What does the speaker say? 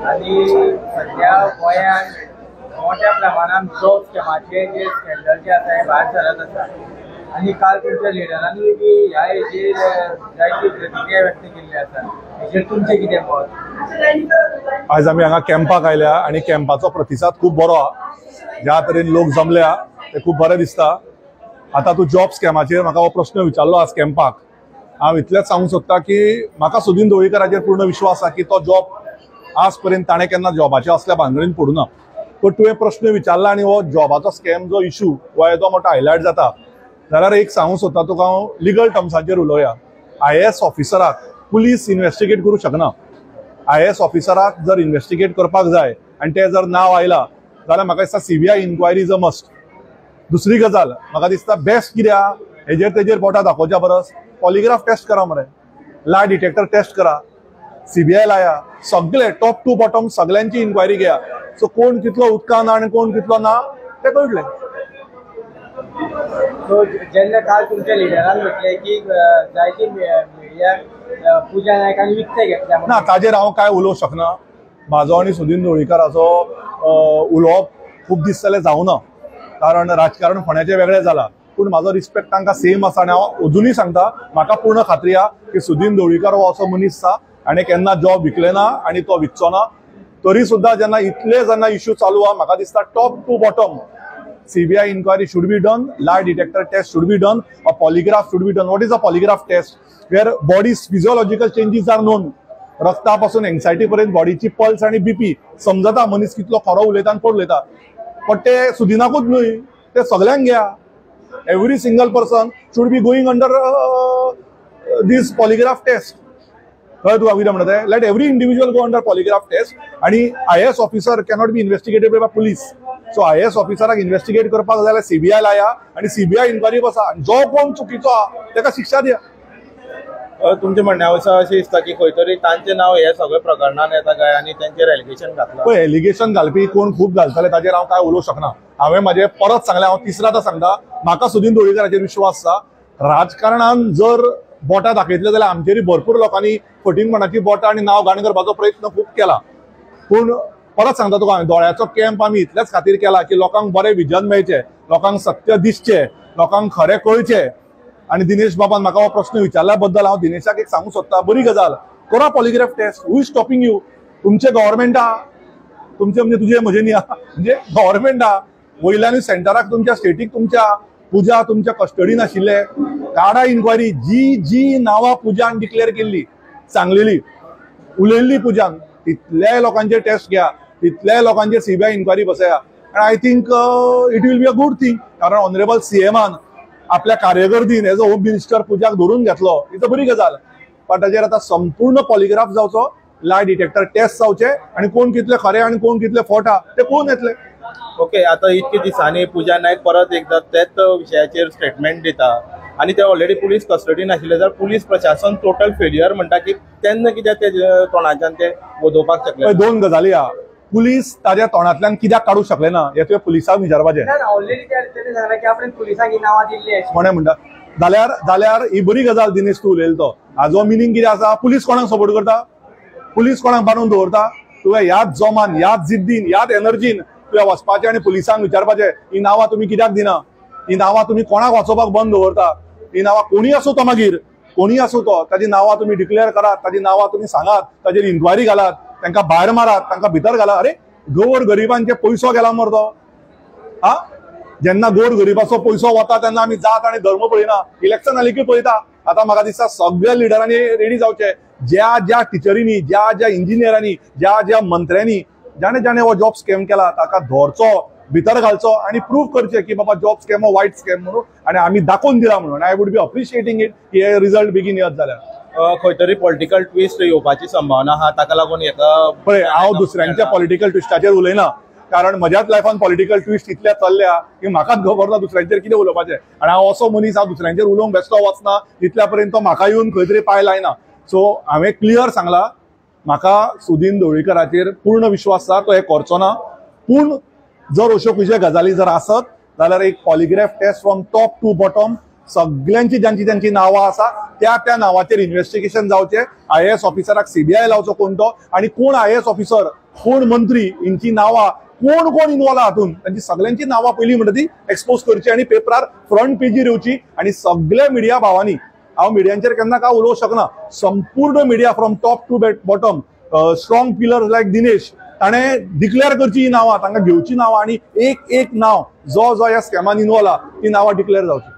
आणि सध्या गोंयांत मोठ्या प्रमाणात जॉब स्कॅमाचे जे स्कॅन्डल जे आसा हे भायर सरत आसा आणि काल तुमच्या लिडरांनी बी ह्या हेचेर जायती प्रतिक्रिया व्यक्त केल्ली आसा. हेचेर तुमचें कितें मत? आज आमी हांगा कॅम्पाक आयल्या आणि कॅम्पाचो प्रतिसाद खूब बरो आहा. ज्या तरेन लोक जमल्या ते खूब बरें दिसता. आता तूं जॉब स्कॅमाचेर म्हाका हो प्रश्न विचारलो आज कॅम्पाक. हांव इतलेंच सांगूंक सोदता की म्हाका सुदीन ढवळीकराचेर पूर्ण विश्वास आसा की तो जॉब आज पर्यंत ताणें केन्ना जॉबाच्या असल्या भानगडीन पडूना. पण तुवें प्रश्न विचारला आणि हो जॉबाचो स्कॅम जो इशू हो येदो मोठो हायलायट जाता जाल्यार एक सांगूंक सोदता तुका हांव लिगल टर्म्साचेर उलोवया. IAS ऑफिसराक पुलीस इन्व्हेस्टिगेट करूंक शकना. IAS ऑफिसराक जर इन्व्हेस्टिगेट करपाक जाय आनी तें जर नांव आयलां जाल्यार म्हाका दिसता CBI inquiry is a must. दुसरी गजाल म्हाका दिसता बेस्ट कित्याक हेजेर तेजेर बोटां दाखोवच्या परस पॉलिग्राफ टेस्ट करा मरे, लाय डिटेक्टर टेस्ट करा, CBI लाया, सगळे टॉप टू बॉटम सगळ्यांची इन्क्वायरी घेया. सो कोण कितलो उदकान आनी कोण कितलो ना तें कळटलें. सो जेन्ना काल तुमच्या लिडरान म्हटलें की जायती पुजा नायकांनी विकते घेतल्या ना ताजेर हांव काय उलोवंक शकना. म्हाजो आनी सुदीन ढवळीकराचो उलोवप खूब दीस जाले जावना कारण राजकारण फोंड्याचें वेगळें जालां. पूण म्हाजो रिस्पेक्ट तांकां सेम आसा आनी हांव अजुनूय सांगता म्हाका पूर्ण खात्री आहा की सुदीन ढवळीकर हो असो मनीस आसा आनी केन्ना जॉब विकले ना आनी तो विकचो ना. तरी सुद्दां जेन्ना इतले जेन्ना इश्यू चालू आहा म्हाका दिसता top to bottom CBI inquiry should be done, lie detector test should be done, a polygraph should be done. What is a polygraph test? Where body's physiological changes are known. रक्तापासून anxiety पर्यंत बॉडीची pulse आणि BP समजता मनीस कितलो खरो उलयता आनी कोण उलयता. पण ते सुदिनाकूच न्हय ते सगळ्यांक घ्या. Every single person should be going under this polygraph test. कळ्ळें तुका कितें म्हणटा तें? Let every individual go under polygraph test. आणि IAS officer cannot be investigated by police. So IAS ऑफिसराक इन्व्हेस्टिगेट करपाक जाल्यार CBI लाया आणि CBI इन्क्वायरी बसा. जो कोण चुकीचो आहा ताका शिक्षा दिया. तुमचे म्हणणे असं दिसता की खंय तरी तांचें नांव हे सगळे प्रकरणान येता काय आनी तांचेर एलिगेशन घातलां. पळय एलिगेशन घालपी कोण खूब घालतले ताजेर हांव काय उलोवंक शकना. हांवें म्हाजें परत सांगलें, हांव तिसरादा सांगता म्हाका सुदीन ढवळीकराचेर विश्वास आसा. राजकारणान जर बोटां दाखयतले जाल्यार आमचेरूय भरपूर लोकांनी फटींगपणाची बोटां आनी नांव घाण करपाचो प्रयत्न खूब केला. पूण परत सांगता तुका हांवें दोळ्याचो कॅम्प आमी इतल्याच खातीर केला की लोकांक बरें विजन मेळचें, लोकांक सत्य दिसचें, लोकांक खरें कळचें. आनी दिनेश बाबान म्हाका हो प्रश्न विचारल्या बद्दल हांव दिनेशाक एक सांगूंक सोदता, बरी गजाल करा polygraph test. Who is stopping you? तुमचें गव्हर्मेंट आहा, तुमचें म्हणजे तुजें म्हजें न्ही आहा, म्हणजे गव्हर्मेंट आहा. वयल्यानूय सेंटराक तुमच्या स्टेटीक तुमच्या पुजा तुमच्या कस्टडीन आशिल्ले काडा इन्क्वायरी. जी नांवां पुजान डिक्लेअर केल्ली, सांगलेली, उलयल्ली पुजान तितल्याय लोकांचे टेस्ट घ्या, तितल्याय लोकांचे CBI इन्क्वायरी बसया. आनी I think it will be a good thing. कारण ऑनरेबल CMान आपल्या कार्यकर्तीन एज अ होम मिनिस्टर पुजाक धरून घेतलो, ही तर बरी गजाल. पण ताजेर आतां संपूर्ण पॉलिग्राफ जावचो, लाय डिटेक्टर टेस्ट जावचे आनी कोण कितले खरे आनी कोण कितले खोट आहा ते पळोवन येतले. ओके, आता इतके दिसांनी पुजा नायक परत एकदा तेच विशयाचेर स्टेटमेंट दिता आणि ते ऑलरेडी पुलीस कस्टडीन आशिल्ले जाल्यार पुलीस प्रशासन टोटल फेल्युअर म्हणटा की तेन्ना कित्याक ते तोंडाच्यान ते वदोवपाक शकले. दोन गजाली आहा. पुलीस ताज्या तोंडांतल्यान कित्याक काडूंक शकले ना हे तुवें पुलिसाक विचारपाचें. कोणें म्हणटा जाल्यार ही बरी गजाल दिनेश तूं उलयलो तो. हाजो मिनींग कितें आसा? पुलीस कोणाक सपोर्ट करता? पुलीस कोणाक बांदून दवरता? तुवें ह्याच जोमान, ह्याच जिद्दीन, ह्याच एनर्जीन तुवें वचपाचें आनी पुलिसांक विचारपाचें ही नांवां तुमी कित्याक दिना? ही नांवां तुमी कोणाक वाचोवपाक बंद दवरता? ही नांवां कोणी आसूं तो मागीर, कोणी आसूं तो, ताजी नांवां तुमी डिक्लेअर करात, ताजी नांवां तुमी सांगात, ताजेर इन्क्वायरी घालात, तांकां भायर मारात, तांकां भितर घालात. अरे गोर गरिबांचे पयसो गेला मर तो. हा, जेन्ना गोर गरिबाचो पयसो वता तेन्ना आमी जात आनी धर्म पळयना, इलेक्शन जाली की पळयता. आतां म्हाका दिसता सगळ्या लिडरांनी रेडी जावचे. ज्या टिचरींनी, ज्या इंजिनियरांनी, ज्या मंत्र्यांनी जाणे हो जॉब स्कॅम केला ताका धरचो, भितर घालचो आणि प्रूव्ह करचे की बाबा जॉब स्कॅम हो वायट स्कॅम म्हणून आणि आम्ही दाखवून दिला म्हणून. I would be appreciating it की हे रिझल्ट बेगीन येत जाल्यार. खंय तरी पॉलिटिकल ट्विस्ट येवपाची संभावना आहा, ताका लागून पळय हांव दुसऱ्यांच्या पॉलिटिकल ट्विस्टाचेर उलयना. कारण म्हज्याच लायफान पॉलिटिकल ट्विस्ट इतल्या चल्ल्या की म्हाकाच खबर ना दुसऱ्यांचेर कितें उलोवपाचें. आनी हांव असो मनीस हांव दुसऱ्यांचेर उलोवंक बेश्टो वचना इतल्या पर्यंत तो म्हाका येवन खंय तरी पांय लायना. सो हांवें क्लियर सांगलां म्हाका सुदीन ढवळीकराचेर पूर्ण विश्वास आसा, तो हे करचो ना. पूण जर अश्यो खंयच्यो गजाली जर आसत जाल्यार एक polygraph test from top to bottom सगळ्यांची ज्यांची नावां आसा त्या नावाचेर इन्व्हेस्टिगेशन जावचें. IAS ऑफिसराक CBI लावचो कोण तो, आणि कोण IAS ऑफिसर कोण मंत्री यांची नावां कोण कोण इन्वॉल्व हातून त्यांची सगळ्यांची नावां पहिली म्हणटा ती एक्सपोज करची आणि पेपरार फ्रंट पेजीर येवची आणि सगळ्या मिडिया भावांनी हांव मिडियांचेर केन्ना काय उलोवंक शकना संपूर्ण media from top to bottom strong pillars like Dinesh ताणें डिक्लेअर करची ही नावां तांकां घेवची नावां आणि एक एक नाव जो जो ह्या स्कॅमान इन्वॉल्व आहा ती नावां डिक्लेअर जावची.